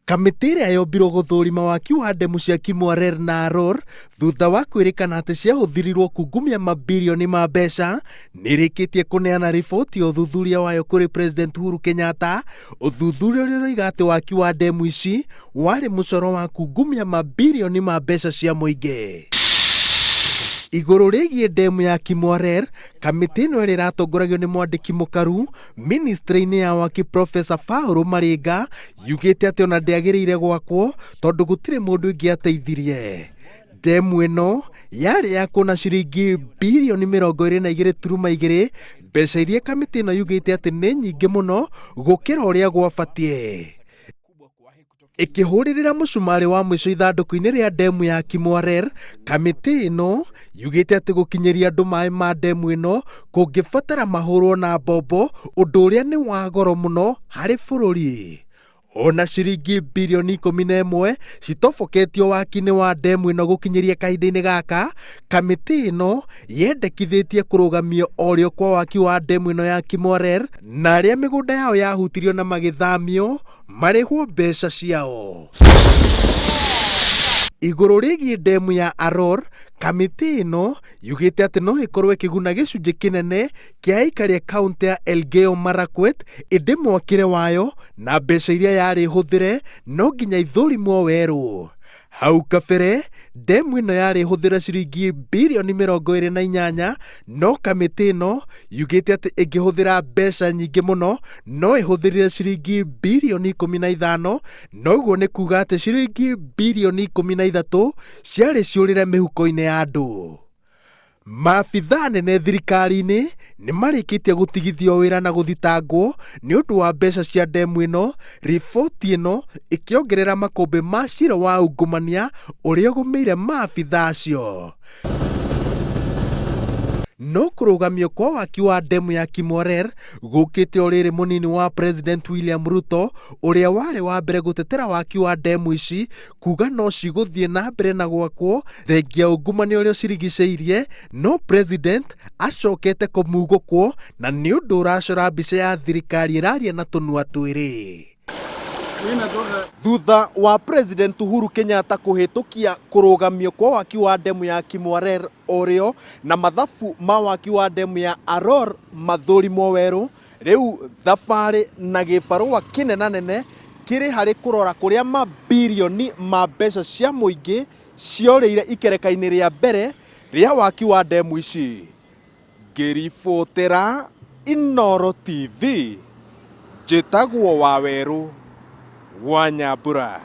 Kamĩtĩ ĩrĩa yombirwo gũthũrima waki wa ndemu cia Kimwarer na Arror thutha wa kwĩrĩkana atĩ ciahũthĩrirwo kungumia mabirioni ma mbeca nĩrĩkĩtie kũneana riboti ya ũthuthuria wayo kũrĩ President Uhuru Kenyatta. Ũthuthuria ũrĩa ũroiga atĩ waki wa ndemu ici warĩ mũcoro wa kungumia mabirioni ma mbeca cia mũingĩ. Igũrũ rĩgiĩ ndemu ya Kimwarer, kamĩtĩ ĩno ĩrĩa ĩratongoragio nĩ mwandĩki mũkaru ministry-inĩ ya waki Professor Paul Maringa yugĩte atĩ ona ndĩagĩrĩire gwakwo tondũ gũtirĩ mũndũ ũngĩ ateithirie. Ndemu ĩno yarĩ yakwo na ciringi birioni 22.2, mbeca iria kamĩtĩ ĩno yugĩte atĩ nĩ nyingĩ mũno gũkĩra ũrĩa gwabatiĩ. Ikĩhũrĩrĩra mũcumarĩ wa mũico ithandũkũ-inĩ rĩa ndemu ya Kimwarer, kamĩtĩ ĩno yugĩte atĩ gũkinyĩria andũ maĩ ma ndemu ĩno kũngĩbatara mahũrwo na mbombo, ũndũ ũrĩa nĩ wa goro mũno harĩ bũrũri. Ona ciringi birioni 11 citoboketio waki-inĩ wa ndemu ĩno gũkinyĩria kahinda-inĩ gaka, kamĩtĩ ĩno yendekithĩtie kũrũgamio orĩo kwa waki wa ndemu ĩno ya Kimwarer, na arĩa mĩgũnda yao yahutirio na magĩthamio marĩhwo mbeca ciao. Igũrũ rĩgiĩ ndemu ya Arror, kamĩtĩ ĩno yugĩte atĩ no ĩkorwo ĩkĩguna gĩcunjĩ kĩnene kĩa aikari a kaunti ya Elgeyo Marakwet, ĩndĩ mwakĩre wayo na mbeca iria yarĩ hũthĩre no nginya ithũrimwo werũ. Hau kabere ndemu ĩno yarĩ hũthĩre ciringi birioni 28, no kamĩtĩ ĩno yugĩte atĩ ĩngĩhũthĩra mbeca nyingĩ mũno no ĩhũthĩrire ciringi birioni 15, noguo nĩ kuga atĩ ciringi birioni 13 ciarĩ ciũrĩre mĩhuko-inĩ ya andũ. Maabitha nene thirikari-inĩ nĩ marĩkĩtie gũtigithio wĩra na gũthitangwo nĩ ũndũ wa mbeca cia ndemu ĩno, riboti ĩno ĩkĩongerera makũmbĩ ma cira wa ungumania ũrĩa ũgũmĩire maabitha acio. No kũrũgamio kwa waki wa ndemu ya Kimwarer gũkĩte o rĩrĩ mũnini wa President William Ruto, ũrĩa warĩ wa mbere gũtetera waki wa ndemu ici, kuga no cigũthiĩ na mbere na gwakwo thengia ungumania ũrĩa ũcirigicĩirie, no President acokete kũmugũkwo na nĩ ũndũ ũracora mbica ya thirikari ĩraria na tũnua twĩrĩ. Thutha wa President Uhuru Kenyatta kũhĩtũkia kũrũgamio kwa waki wa ndemu ya Kimwarer orĩo na mathabu ma waki wa ndemu ya Arror mathũrimwo werũ, rĩu thabarĩ na gĩbarũa kĩnenanene kĩrĩ harĩ kũrora kũrĩa mabirioni ma mbeca cia mũingĩ ciorĩire ikereka-inĩ rĩa mbere rĩa waki wa ndemu ici. Ngĩribotera Inooro TV, njĩtagwo Wawerũ wa Nyambura.